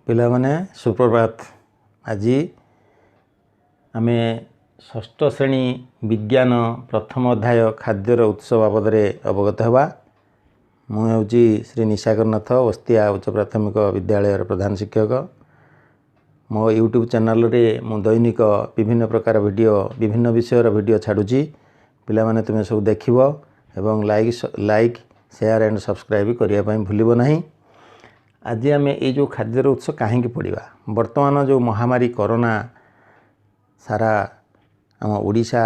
ପିଲାମାନେ ସୁପ୍ରଭାତ। ଆଜି ଆମେ ଷଷ୍ଠ ଶ୍ରେଣୀ ବିଜ୍ଞାନ ପ୍ରଥମ ଅଧ୍ୟାୟ ଖାଦ୍ୟର ଉତ୍ସ ବାବଦରେ ଅବଗତ ହେବା। ମୁଁ ହେଉଛି ଶ୍ରୀ ନିଶାକରନାଥ ବସ୍ତିଆ ଉଚ୍ଚ ପ୍ରାଥମିକ ବିଦ୍ୟାଳୟର ପ୍ରଧାନ ଶିକ୍ଷକ। ମୋ ୟୁଟ୍ୟୁବ୍ ଚ୍ୟାନେଲରେ ମୁଁ ଦୈନିକ ବିଭିନ୍ନ ପ୍ରକାର ଭିଡ଼ିଓ ବିଭିନ୍ନ ବିଷୟର ଭିଡ଼ିଓ ଛାଡ଼ୁଛି। ପିଲାମାନେ ତୁମେ ସବୁ ଦେଖିବ ଏବଂ ଲାଇକ୍ ସେୟାର ଆଣ୍ଡ ସବସ୍କ୍ରାଇବ୍ କରିବା ପାଇଁ ଭୁଲିବ ନାହିଁ। ଆଜି ଆମେ ଏଇ ଯେଉଁ ଖାଦ୍ୟର ଉତ୍ସ କାହିଁକି ପଡ଼ିବା, ବର୍ତ୍ତମାନ ଯେଉଁ ମହାମାରୀ କରୋନା ସାରା ଆମ ଓଡ଼ିଶା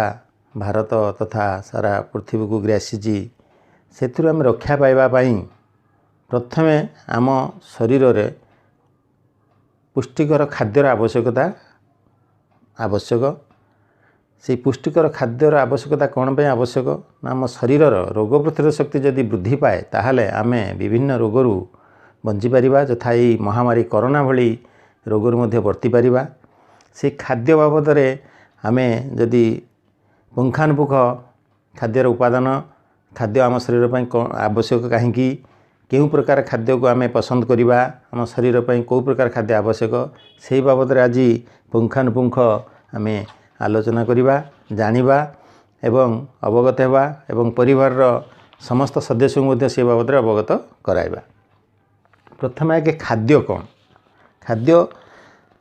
ଭାରତ ତଥା ସାରା ପୃଥିବୀକୁ ଗ୍ରାସିଛି, ସେଥିରୁ ଆମେ ରକ୍ଷା ପାଇବା ପାଇଁ ପ୍ରଥମେ ଆମ ଶରୀରରେ ପୁଷ୍ଟିକର ଖାଦ୍ୟର ଆବଶ୍ୟକ। ସେହି ପୁଷ୍ଟିକର ଖାଦ୍ୟର ଆବଶ୍ୟକତା କ'ଣ ପାଇଁ ଆବଶ୍ୟକ ନା, ଆମ ଶରୀରର ରୋଗ ପ୍ରତିରୋଧ ଶକ୍ତି ଯଦି ବୃଦ୍ଧି ପାଏ ତାହେଲେ ଆମେ ବିଭିନ୍ନ ରୋଗରୁ ବଞ୍ଚିପାରିବା, ଯଥା ଏଇ ମହାମାରୀ କରୋନା ଭଳି ରୋଗରୁ ମଧ୍ୟ ବର୍ତ୍ତି ପାରିବା। ସେ ଖାଦ୍ୟ ବାବଦରେ ଆମେ ଯଦି ପୁଙ୍ଖାନୁପୁଙ୍ଖ ଖାଦ୍ୟର ଉପାଦାନ, ଖାଦ୍ୟ ଆମ ଶରୀର ପାଇଁ ଆବଶ୍ୟକ କାହିଁକି, କେଉଁ ପ୍ରକାର ଖାଦ୍ୟକୁ ଆମେ ପସନ୍ଦ କରିବା, ଆମ ଶରୀର ପାଇଁ କେଉଁ ପ୍ରକାର ଖାଦ୍ୟ ଆବଶ୍ୟକ, ସେହି ବାବଦରେ ଆଜି ପୁଙ୍ଖାନୁପୁଙ୍ଖ ଆମେ ଆଲୋଚନା କରିବା, ଜାଣିବା ଏବଂ ଅବଗତ ହେବା ଏବଂ ପରିବାରର ସମସ୍ତ ସଦସ୍ୟଙ୍କୁ ମଧ୍ୟ ସେ ବାବଦରେ ଅବଗତ କରାଇବା। ପ୍ରଥମେ ଆଗେ ଖାଦ୍ୟ କ'ଣ? ଖାଦ୍ୟ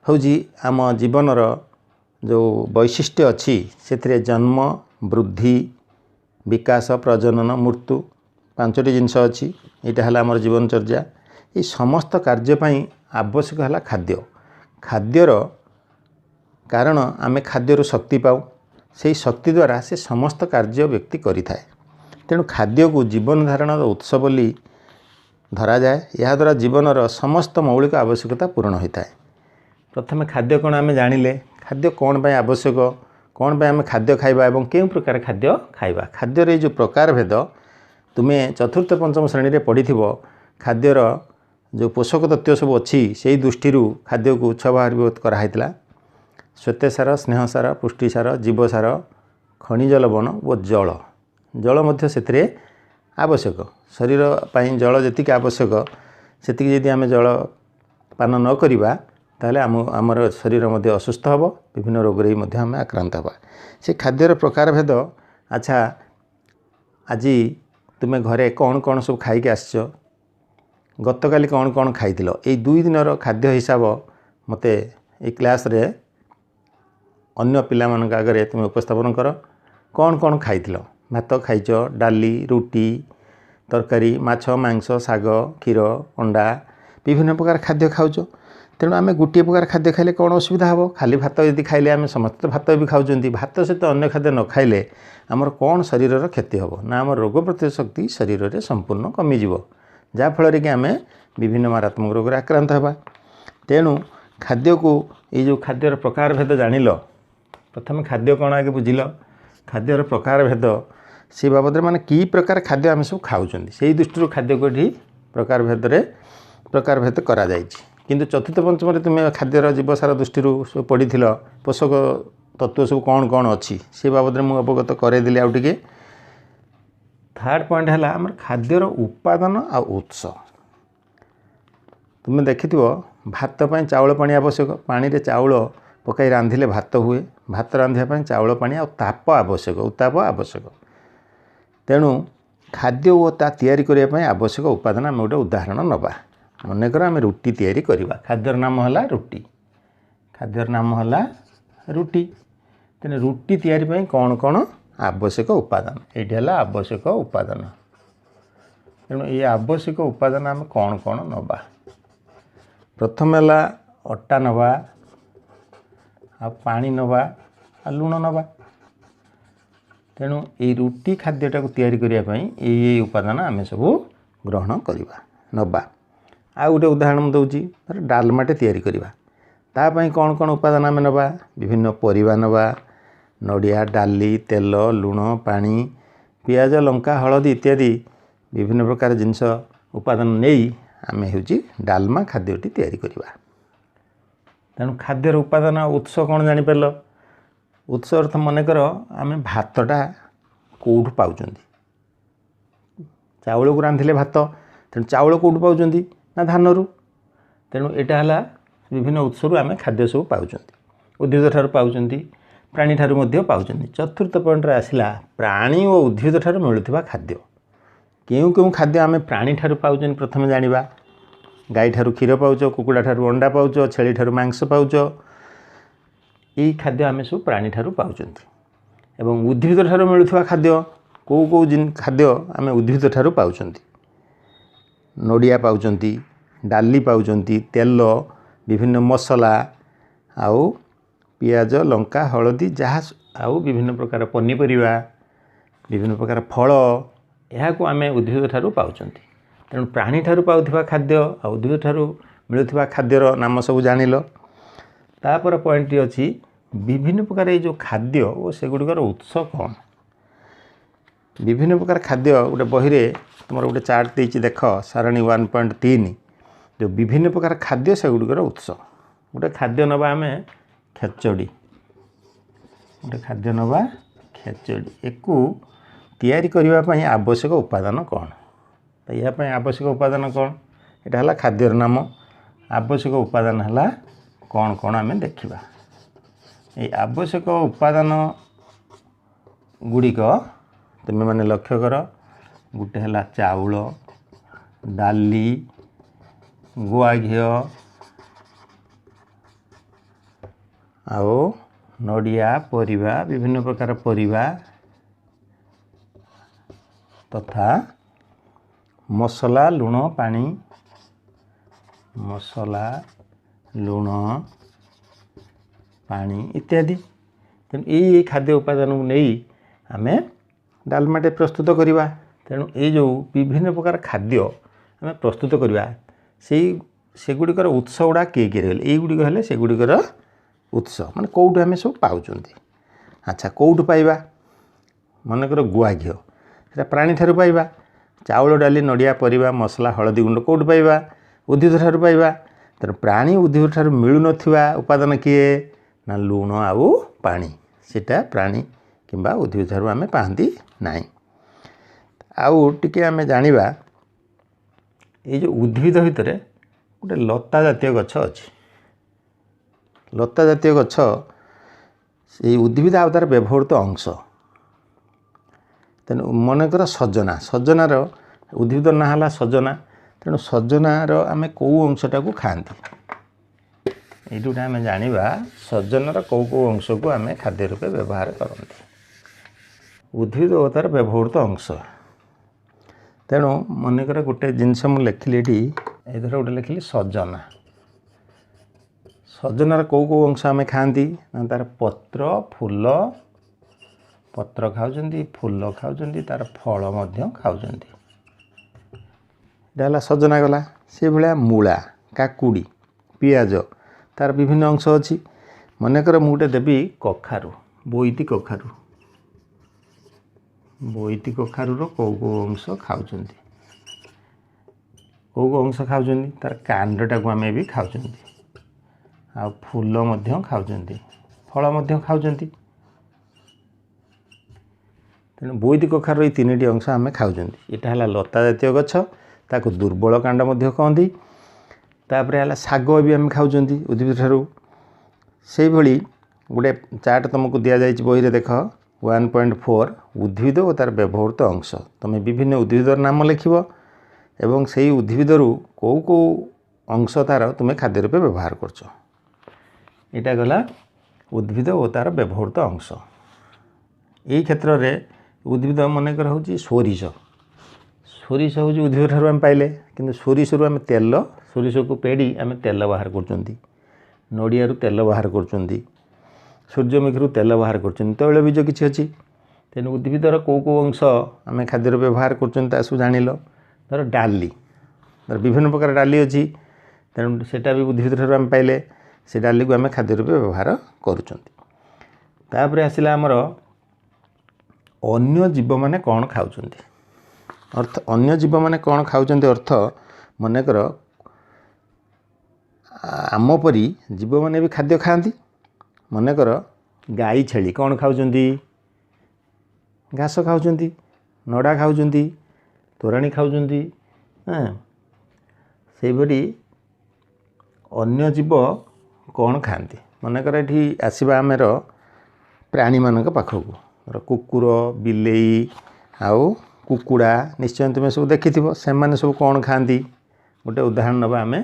ହେଉଛି ଆମ ଜୀବନର ଯେଉଁ ବୈଶିଷ୍ଟ୍ୟ ଅଛି, ସେଥିରେ ଜନ୍ମ, ବୃଦ୍ଧି, ବିକାଶ, ପ୍ରଜନନ, ମୃତ୍ୟୁ ପାଞ୍ଚଟି ଜିନିଷ ଅଛି। ଏଇଟା ହେଲା ଆମର ଜୀବନଚର୍ଯ୍ୟା। এই ସମସ୍ତ କାର୍ଯ୍ୟ ପାଇଁ ଆବଶ୍ୟକ ହେଲା ଖାଦ୍ୟ। ଖାଦ୍ୟର କାରଣ ଆମେ ଖାଦ୍ୟରୁ ଶକ୍ତି ପାଉ, ସେହି ଶକ୍ତି ଦ୍ୱାରା ସେ ସମସ୍ତ କାର୍ଯ୍ୟ ବ୍ୟକ୍ତି କରିଥାଏ। ତେଣୁ ଖାଦ୍ୟକୁ ଜୀବନ ଧାରଣର ଉତ୍ସ ବୋଲି ଧରାଯାଏ। ଏହାଦ୍ୱାରା ଜୀବନର ସମସ୍ତ ମୌଳିକ ଆବଶ୍ୟକତା ପୂରଣ ହୋଇଥାଏ। ପ୍ରଥମେ ଖାଦ୍ୟ କ'ଣ ଆମେ ଜାଣିଲେ, ଖାଦ୍ୟ କ'ଣ ପାଇଁ ଆବଶ୍ୟକ, କ'ଣ ପାଇଁ ଆମେ ଖାଦ୍ୟ ଖାଇବା ଏବଂ କେଉଁ ପ୍ରକାର ଖାଦ୍ୟ ଖାଇବା। ଖାଦ୍ୟର ଏଇ ଯେଉଁ ପ୍ରକାରଭେଦ ତୁମେ ଚତୁର୍ଥ ପଞ୍ଚମ ଶ୍ରେଣୀରେ ପଢ଼ିଥିବ। ଖାଦ୍ୟର ଯେଉଁ ପୋଷକ ତତ୍ତ୍ୱ ସବୁ ଅଛି, ସେହି ଦୃଷ୍ଟିରୁ ଖାଦ୍ୟକୁ 6 ଭାଗରେ ବିଭକ୍ତ କରାହେଇଥିଲା। ଶ୍ୱେତସାର, ସ୍ନେହସାର, ପୁଷ୍ଟିସାର, ଜୀବସାର, ଖଣିଜ ଲବଣ ଓ ଜଳ। ଜଳ ମଧ୍ୟ ସେଥିରେ ଆବଶ୍ୟକ। ଶରୀର ପାଇଁ ଜଳ ଯେତିକି ଆବଶ୍ୟକ, ସେତିକି ଯଦି ଆମେ ଜଳ ପାନ ନ କରିବା ତାହେଲେ ଆମର ଶରୀର ମଧ୍ୟ ଅସୁସ୍ଥ ହେବ, ବିଭିନ୍ନ ରୋଗରେ ମଧ୍ୟ ଆମେ ଆକ୍ରାନ୍ତ ହେବା। ସେ ଖାଦ୍ୟର ପ୍ରକାରଭେଦ, ଆଚ୍ଛା ଆଜି ତୁମେ ଘରେ କ'ଣ କ'ଣ ସବୁ ଖାଇକି ଆସିଛ, ଗତକାଲି କ'ଣ କ'ଣ ଖାଇଥିଲ, ଏଇ 2 ଦିନର ଖାଦ୍ୟ ହିସାବ ମୋତେ ଏଇ କ୍ଲାସ୍ରେ ଅନ୍ୟ ପିଲାମାନଙ୍କ ଆଗରେ ତୁମେ ଉପସ୍ଥାପନ କର। କ'ଣ କ'ଣ ଖାଇଥିଲ? ଭାତ ଖାଇଛ, ଡାଲି, ରୁଟି, ତରକାରୀ, ମାଛ, ମାଂସ, ଶାଗ, କ୍ଷୀର, ଅଣ୍ଡା, ବିଭିନ୍ନ ପ୍ରକାର ଖାଦ୍ୟ ଖାଉଛ। ତେଣୁ ଆମେ ଗୋଟିଏ ପ୍ରକାର ଖାଦ୍ୟ ଖାଇଲେ କ'ଣ ଅସୁବିଧା ହେବ? ଖାଲି ଭାତ ଯଦି ଖାଇଲେ, ଆମେ ସମସ୍ତେ ଭାତ ବି ଖାଉଛନ୍ତି, ଭାତ ସହିତ ଅନ୍ୟ ଖାଦ୍ୟ ନ ଖାଇଲେ ଆମର କ'ଣ ଶରୀରର କ୍ଷତି ହେବ ନା, ଆମର ରୋଗ ପ୍ରତିରୋଧ ଶକ୍ତି ଶରୀରରେ ସମ୍ପୂର୍ଣ୍ଣ କମିଯିବ, ଯାହାଫଳରେ କି ଆମେ ବିଭିନ୍ନ ମାରାତ୍ମକ ରୋଗରେ ଆକ୍ରାନ୍ତ ହେବା। ତେଣୁ ଖାଦ୍ୟକୁ, ଏଇ ଯେଉଁ ଖାଦ୍ୟର ପ୍ରକାରଭେଦ ଜାଣିଲ, ପ୍ରଥମେ ଖାଦ୍ୟ କ'ଣ ଆଗେ ବୁଝିଲ, ଖାଦ୍ୟର ପ୍ରକାରଭେଦ ସେ ବାବଦରେ ମାନେ କି ପ୍ରକାର ଖାଦ୍ୟ ଆମେ ସବୁ ଖାଉଛନ୍ତି, ସେହି ଦୃଷ୍ଟିରୁ ଖାଦ୍ୟକୁ ଏଠି ପ୍ରକାରଭେଦ କରାଯାଇଛି। କିନ୍ତୁ ଚତୁର୍ଥ ପଞ୍ଚମରେ ତୁମେ ଖାଦ୍ୟର ଜୀବସାର ଦୃଷ୍ଟିରୁ ସବୁ ପଢ଼ିଥିଲ, ପୋଷକ ତତ୍ତ୍ୱ ସବୁ କ'ଣ କ'ଣ ଅଛି, ସେ ବାବଦରେ ମୁଁ ଅବଗତ କରାଇଦେଲି ଆଉ ଟିକେ। ଥାର୍ଡ଼ ପଏଣ୍ଟ ହେଲା ଆମର ଖାଦ୍ୟର ଉପାଦାନ ଆଉ ଉତ୍ସ। ତୁମେ ଦେଖିଥିବ ଭାତ ପାଇଁ ଚାଉଳ ପାଣି ଆବଶ୍ୟକ। ପାଣିରେ ଚାଉଳ ପକାଇ ରାନ୍ଧିଲେ ଭାତ ହୁଏ। ଭାତ ରାନ୍ଧିବା ପାଇଁ ଚାଉଳ ପାଣି ଆଉ ଉତ୍ତାପ ଆବଶ୍ୟକ। ତେଣୁ ଖାଦ୍ୟ ଓ ତା ତିଆରି କରିବା ପାଇଁ ଆବଶ୍ୟକ ଉପାଦାନ, ଆମେ ଗୋଟେ ଉଦାହରଣ ନେବା। ମନେକର ଆମେ ରୁଟି ତିଆରି କରିବା। ଖାଦ୍ୟର ନାମ ହେଲା ରୁଟି। ତେଣୁ ରୁଟି ତିଆରି ପାଇଁ କ'ଣ କ'ଣ ଆବଶ୍ୟକ ଉପାଦାନ, ଏଇଠି ହେଲା ଆବଶ୍ୟକ ଉପାଦାନ। ତେଣୁ ଏଇ ଆବଶ୍ୟକ ଉପାଦାନ ଆମେ କ'ଣ କ'ଣ ନେବା? ପ୍ରଥମେ ହେଲା ଅଟା ନେବା, ଆଉ ପାଣି ନେବା, ଆଉ ଲୁଣ ନେବା। ତେଣୁ ଏଇ ରୁଟି ଖାଦ୍ୟଟାକୁ ତିଆରି କରିବା ପାଇଁ ଏଇ ଉପାଦାନ ଆମେ ସବୁ ଗ୍ରହଣ ନେବା। ଆଉ ଗୋଟେ ଉଦାହରଣ ମୁଁ ଦେଉଛି, ଡାଲମାଟେ ତିଆରି କରିବା। ତା ପାଇଁ କ'ଣ କ'ଣ ଉପାଦାନ ଆମେ ନେବା? ବିଭିନ୍ନ ପରିବା ନେବା, ନଡ଼ିଆ, ଡାଲି, ତେଲ, ଲୁଣ, ପାଣି, ପିଆଜ, ଲଙ୍କା, ହଳଦୀ ଇତ୍ୟାଦି ବିଭିନ୍ନ ପ୍ରକାର ଜିନିଷ ଉପାଦାନ ନେଇ ଆମେ ଡାଲମା ଖାଦ୍ୟଟି ତିଆରି କରିବା। ତେଣୁ ଖାଦ୍ୟର ଉପାଦାନ ଉତ୍ସ କ'ଣ ଜାଣିପାରିଲ? ଉତ୍ସ ଅର୍ଥ ମନେକର ଆମେ ଭାତଟା କେଉଁଠୁ ପାଉଛନ୍ତି? ଚାଉଳକୁ ରାନ୍ଧିଲେ ଭାତ, ତେଣୁ ଚାଉଳ କେଉଁଠୁ ପାଉଛନ୍ତି ନା, ଧାନରୁ। ତେଣୁ ଏଇଟା ହେଲା विभिन्न उत्सरू आम खाद्य सब पाँच उद्भिद ठार पाँच प्राणी ठार पाँच चतुर्थ पॉइंट आसला प्राणी और उद्भिद ठार मिलुवा खाद्य क्यों क्यों खाद्य आम प्राणी ठार पाँच प्रथम जाना गाई ठार क्षीर पाउच कुकुड़ा ठार अंडा पाउच छेली ठार मांस पाउच यही खाद्य आम सब प्राणी ठार पाँच एवं उद्भिद ठार मिलुवा खाद्य कौ कौ खाद्य आम उद्भिद ठार पाँच नड़िया पाउच डाली पाउच तेल विभिन्न मसला आउ पियाज लंका हलदी जहाँ आउ विभिन्न प्रकार पनीपरिया विभिन्न प्रकार फल यह को आम उद्भिद ठार पाँच तेणु प्राणी ठार पाउथिबा खाद्य आ उद्भिद ठार मिलुथिबा खाद्यर नाम सब जानिल तापर पॉइंट अच्छी विभिन्न प्रकार ये जो खाद्य और सेगुड़िकर उत्स कौन विभिन्न प्रकार खाद्य गोटे बही रे तुम गोटे चार्ट देती देख सारणी 1.3 जो विभिन्न प्रकार खाद्य सेगुड़िकर उत्स गोटे खाद्य नवा आम खेचड़ी गोटे खाद्य नवा खेचड़ी एकू तैयारी करने आवश्यक उपादान कौन तो या आवश्यक उपादान कौन यहाँ है खाद्यर नाम आवश्यक उपादान है कौन कौन आम देखा ये आवश्यक उपादान गुड़िक तुम मैंने लक्ष्य कर गोटे है चाउल डाली गुआ घी आओ नड़िया परिबा विभिन्न प्रकार परिबा तथा मसला लुण पानी मसला लुण पानी इत्यादि तेणु यही खाद्य उपादान को नहीं आम डालमाटे प्रस्तुत करवा तेणु ये जो विभिन्न प्रकार खाद्य आम प्रस्तुत करवा सेगुड़िकर उत्स गुड़ा किए किए रही युड़िक हेल्ले सेगुड़िकर उत्स माने कौटू आम सब पाँच अच्छा कौटू पाइबा मनकर गुआ घी से प्राणी ठार पाइबा चाउल डाली नड़िया परिबा मसला हलदी गुंड कौटू पाइबा उद्भिद ठार पाइबा तेणु प्राणी उद्भिद ठार मिलु नथिबा उपादान किए ना लुण आउ पानी सेटा प्राणी किंबा उद्भिद ठार आम पाती नाई आउ टिके आम जानिबा ये जो उद्भिद भितर गोटे लता जातीय गछ अच्छी लता जातीय गछ से उद्भिद आ तार व्यवहृत अंश तेणु मनकर सजना सजनार उद्भिद ना है सजना तेणु सजनार आम कौ अंशटा को खाती ये आम जाना सजनार कौ कौ अंश को आम खाद्य रूपे व्यवहार करते उद्भिद और तार व्यवहृत अंश तेणु मनकर गोटे जिनस मुझे लिखिली ये धर गोटे लिखिली सजना सजनार कौ कौ अंश आम खाती तार पत्र फूल पत्र खाऊँ फूल खाऊँ तार फल खाऊँ है सजना गला से भाया मूला काकुड़ी पियाज तार विभिन्न अंश अच्छी मनकर मुझे देवी कखारू बोईती कखारूर कौ कौ अंश खाऊँ कौ कौ अंश खाऊँ तार कांडटा को आम भी खाऊँ आ फूल खाऊँ फल खाऊँ तेणु बोईती कखार ये तीन अंश आम खाऊँ यहाँ है लता जातीय गछ ताको दुर्बल कांड कहती तापर है शाग भी आम खाऊँ उद्भिद ठारू से भली गोटे चार्ट तुमको दि जाए बही रे देख 1.4 उद्भिद और तार व्यवहृत अंश तुम विभिन्न उद्भिदर नाम लिख एवं से उद्भिदरू कौ कौ अंश तार तुम्हें खाद्य रूपे व्यवहार करछ यहाँ गला उद्भिद और तार व्यवहृत अंश यही क्षेत्र में उद्भिद मनकर हूँ सोरिष सोरिष हूँ उद्भिद ठार आम पाइले कि सोरिष आम तेल सोरिष को पेड़ी आम तेल बाहर कर नड़िया तेल बाहर कर सूर्यमुखी तेल बाहर कर तैलबीज किसी अच्छी तेणु उद्भिदर कौ कौ अंश आम खाद्य व्यवहार कर जानिल धर डाली धर विभिन्न प्रकार डाली अच्छी तेणु सेटा भी उद्भिद ठार आम पाइले से डाली को आम खाद्य रूपे व्यवहार करुँच आसला आमर अन्य जीव माने कौन खाऊँ अर्थ अन्य जीव माने कौन खाऊँ अर्थ मनकर आम परी जीव माने भी खाद्य खाती मनकर गाई छेली कौन खाऊँ घास खाऊँ नड़ा खाऊँ तोराणी खाऊँ से भली अन्य जीव कौन खाती मनकर ये आसवा आमर प्राणी मान पाखक कुकुर बिलेई आउ कुकुड़ा निश्चय तुम सब देखि से मैंने सब कौन खाती गोटे उदाहरण नवा आम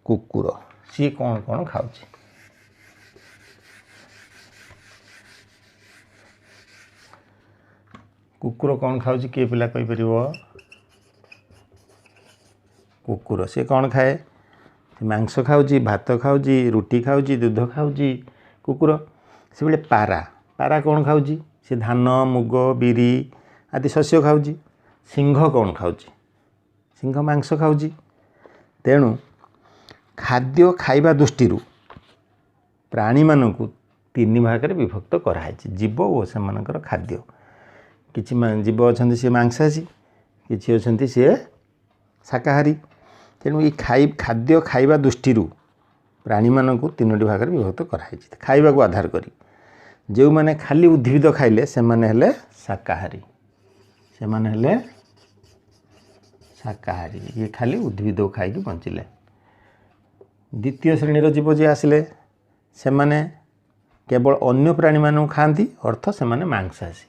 कुकुर सी कौन कौन खाऊ कुकुर कौन खाऊ किए पिला कहीपर कुकुर सी कौन खाए मांस खाऊँ भात खाऊँ रुटी खाऊँ दूध खाऊँ कुकुर से बेले पारा पारा कौन खाऊँ सी धान मुग बिरी आदि शस्य खाऊँ सिंह कौन खाऊँ सिंह मांस खाऊँ तेणु खाद्य खाइबा दृष्टि प्राणी मानक तीन भाग में विभक्त कराई जीव और से खाद्य किछि जीव अच्छा सी मांसासी किछि अच्छा सी शाकाहारी तेणु ये खाद्य खाइबा दृष्टि प्राणी मानक तीनोटी भाग में विभक्त कराई खाइबा को आधार करी जो मैंने खाली उद्भिद खाइले से माने हेले शाकाहारी से माने हेले शाकाहारी ये खाली उद्भिद खाई बंचिले द्वितीय श्रेणी जीव जी आसिले से माने केवल अन्य प्राणी मानक खाती अर्थ से माने मांसासी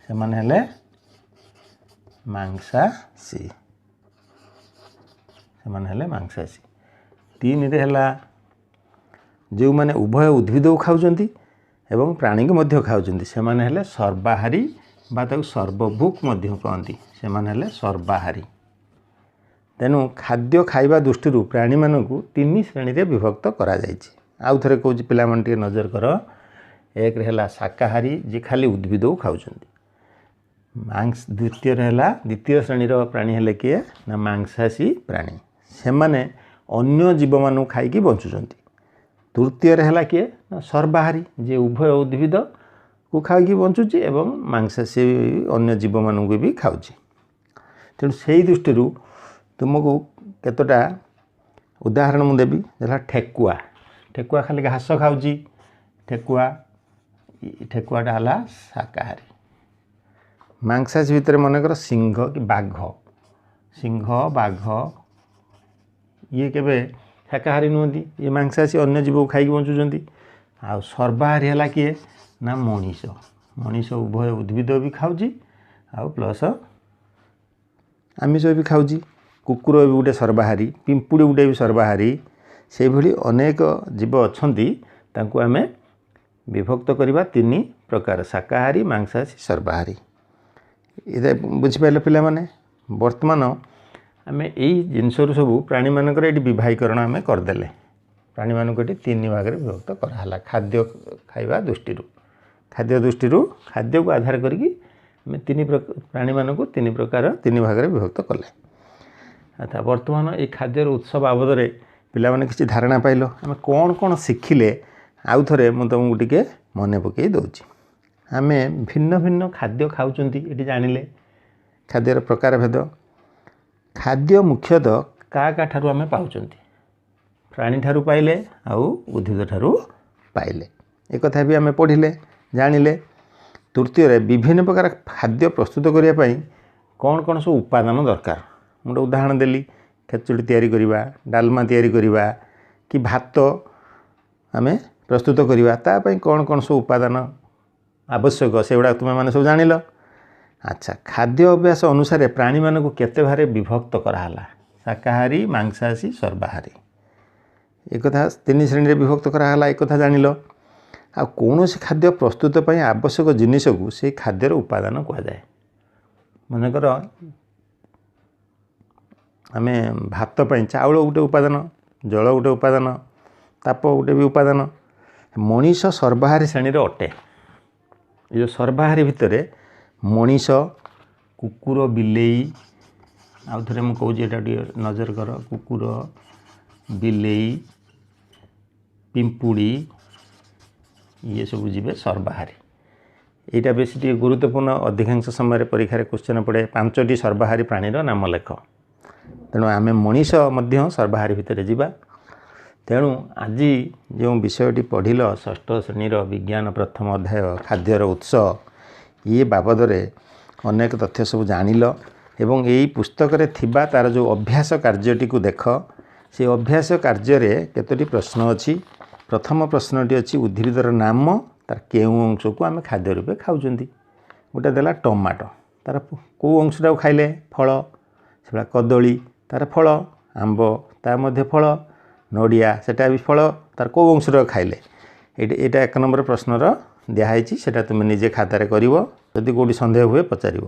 से माने हेले मांसासी से माने हेले मांसासी तीन रे हला जो माने उभय उद्भिद खाऊचंती एवं प्राणी को मध्य खाऊचंती से माने हेले सर्वाहारी बा ताकू सर्वभुक मध्य कहती से माने हेले सर्वाहारी तेणु खाद्य खाइबा दृष्टि प्राणी मानक तीन श्रेणी रे विभक्त करा जायछि आउ थरे कहूँ पिला मन टिके नजर कर एक है शाकाहारी जी खाली उद्भिद खाऊचंती मांस द्वितीय श्रेणी प्राणी हेले किए ना मांसासी प्राणी से माने अन्य जीव मानू खाई बंचुंट तृतीय है किए ना सर्वाहारी जे उभय उद्भिद को खाई बंचुची एवं मांसासी अन्य जीव मानू भी खाऊची तेणु से दृष्टि तुमको केतोटा उदाहरण मुझे देवी जरा ठेकुआ ठेकुआ खाली घास खाऊची ठेकुआटा है शाकाहारी मांसासी भितर मनकर सिंह कि बाघ ये केबे शाकाहारी नुहति ये मांसासी अन्य जीव खाई बंचुंट आ सर्वाहारी है किए ना मनीष उभय उद्भिद भी खाऊँ आ प्लस आमिष भी खाऊँ कुकुर भी गोटे सर्वाहारी पिंपुड़ी गोटे भी सर्वाहारी से भली अनेक जीव अछंती तांको आमे विभक्त करवा तीन प्रकार शाकाहारी मांसासी सर्वाहारी ये बुझिपारे पिला माने वर्तमान आम यही जिनस सब प्राणी मानक विभागीकरण आम करदे प्राणी मानक तीन भाग में विभक्त कराला खाद्य खाइबा दृष्टि खाद्य को आधार करी तीन प्राणी मानक तीन प्रकार तीन भाग में विभक्त कले अच्छा वर्तमान ये खाद्यर उत्स बाबद पिला माने किसी धारणा पाइल आम कौन कौन शिखिले आउ थे मुझे तुमको टिके मन पकई दूची आम भिन्न भिन्न खाद्य खाऊँच ये जानिले खाद्यर प्रकार भेद खाद्य मुख्यतः क्या ठारू आम पाँच प्राणी ठारू पाइले आउ उद्भिद ठारू पाइले एक कथा भी आम पढ़िले जानिले तृतीय विभिन्न प्रकार खाद्य प्रस्तुत करने कौन कौन सब उपादान दरकार मुझे उदाहरण देली खेचुड़ी तैयारी करवा डालमा तैयारी करवा कि भात आम प्रस्तुत करवा तापाई कौन कौन सब उपादान आवश्यक से गुड़ा तुम मैंने सब जानिल अच्छा खाद्य अभ्यास अनुसार प्राणी मानक केते भारे विभक्त कराला शाकाहारी मांसासी सर्वाहारी एक कथा तीन श्रेणी रे विभक्त कराला एक कथा जानिल आ कौन से खाद्य प्रस्तुत पर आवश्यक जिनिस को से खाद्यर उपादान कहुए मनकर आम भात पर चाउल गोटे उपादान जल गोटे उपादान ताप गोटे भी उपादान मनीष सर्वाहारी श्रेणी अटे ये सर्वाहारी भितर मनीष कुकुर बिलेई आउ थे मुझे कहूँ यहाँ नजर कर कुकुर बिलेई पिंपुड़ी ये सब जीवे सर्वाहारी यहाँ बेस गुरुत्वपूर्ण अधिकांश समय परीक्षा क्वेश्चन पड़े 5टी सर्वाहारी प्राणीर नाम लेख तेणु आम मनीष सर्वाहारी भितर जावा तेणु आज जो विषयटी पढ़िल षष्ठ श्रेणीर विज्ञान प्रथम अध्याय खाद्यर उत्स ये बाबद अनेक तथ्य सब जानिल एवं यही पुस्तक रे थिबा तार जो अभ्यास कार्यटी को देख से अभ्यास कार्य केतोटी प्रश्न अच्छी। प्रथम प्रश्नटी अच्छी उद्भिदर नाम तार केउं अंश को आम खाद्य रूपे खाऊँ। गोटे देला टमाटो तार कौ अंशटा खाइले फल से कदली तार फल आंब ता मध्य फल नड़िया सेटा भी फल तार कौ अंशर खाइले एटा 1 नंबर प्रश्नर दिखाई सेटा तुम निजे खातार कर जदि कौटी सन्देह हुए पचार।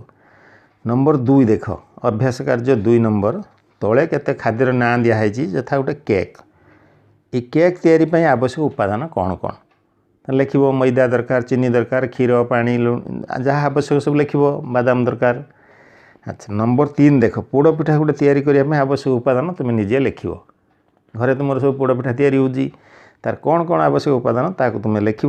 नंबर 2 देख अभ्यास कार्य 2 नंबर तले केते खाद्यर ना दिखाई यथा गोटे केक ये केक तैयारी पई आवश्यक उपादान कौन कौन लिख मैदा दरकार चीनी दरकार क्षीर पानी जहाँ आवश्यक सब लिख बादाम दरकार। अच्छा नंबर 3 देख पोड़ पिठा गोटे तैयारी करने आवश्यक उपादान तुम निजे लिख घरे तुम सब पोड़ पिठा तैयारी होजी तार कौन कौन आवश्यक उपादान ताको तुम लिख।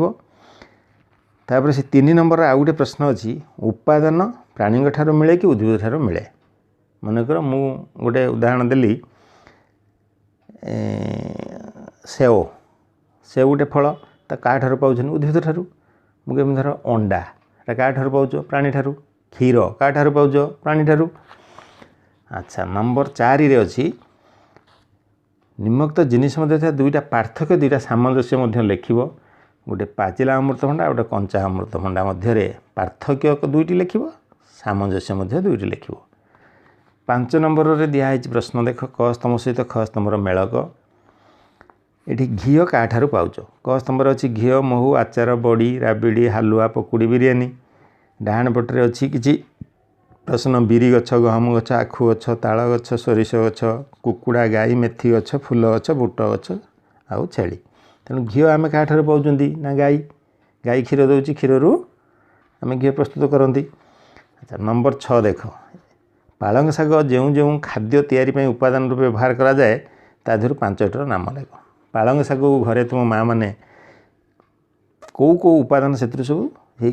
तापर से 3 नंबर आउ गोटे प्रश्न अच्छी उपादान प्राणी ठार मिले कि उद्भिद ठार मिले। मनकर मु गोटे उदाहरण देली सेव सेव गोटे फल ता क्या ठार पाँच उद्भिद ठार मुझे धर अंडा क्या ठार पाँच प्राणी ठार क्षीर क्या ठार पाँच प्राणी ठार। अच्छा नंबर 4 रे अच्छी निम्नोक्त जिनिस मध्य दुईटा पार्थक्य दुईटा सामंजस्य लिख गोटे पाचिला अमृतभंडा गोटे कंचा अमृतभंडा मध्य पार्थक्य दुईटी लिख सामंजस्य दुईटी लिख। 5 नंबर रे दिखाई प्रश्न देख क स्तंभ सहित ख स्तंभर मेलक ये घी क्या ठार पाउच क स्तंभ अच्छी घी महू आचार बड़ी राबिड़ी हालुआ पकुड़ी बिरियानी। डाहाण पटे अच्छी किसी प्रश्न बिरी गछ गहम गछ आखु गछ ताल गछ सोरिष गछ कुकुड़ा गाई मेथी गछ फूल गछ बुट गछ आउ छेली। तेणु घी आम क्या ठार पाँच ना गाई गाई क्षीर दूसरी क्षीर आम घी प्रस्तुत करती। अच्छा नंबर 6 देख पालंग शाग जो जो खाद्य तैयारी उपादान रूप व्यवहार करा जाए ताधर 5टर नाम लेख। पालंग शाग को घरे तुम माँ मैंने कौ कौ उपादान से सब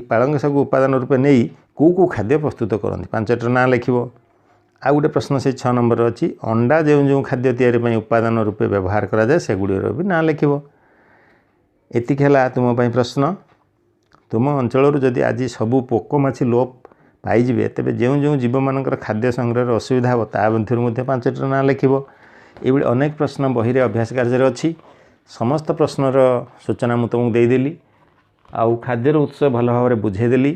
पालंग शाग उपादान रूपे नहीं कौ खाद्य प्रस्तुत करती 5टर ना लिख। आ गोटे प्रश्न से 6 नंबर अच्छी अंडा जो जो खाद्य तैयारी उपादान रूपे व्यवहार करा जाए सेगुड़िर भी ना लिख। एतिक है तुम प्रश्न। तुम अंचल जदि आज सबू पोक माछी लोप पाइबे तेरे जो जो जीव मान खाद्य संग्रह असुविधा हे ता मध्य 5टर ना लिख। ये अनेक प्रश्न बही अभ्यास कार्य अच्छी समस्त प्रश्नर सूचना मुझे तुमको देदेली आउ खाद्यर उत्स भल भाव में बुझेदेली।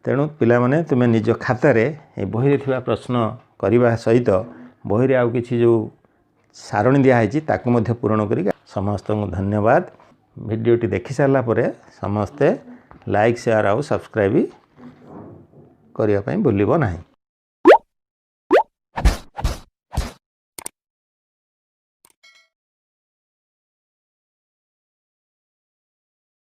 तेणु पिला माने तुमे निज खातार बही प्रश्न करने सहित बही आउ किसी जो सारणी दिखाई ताकू पूरण कर समस्त को धन्यवाद। वीडियोटी देखि सारा पर समस्ते लाइक शेयर आउ सब्सक्राइब करने भूलिब नहीं।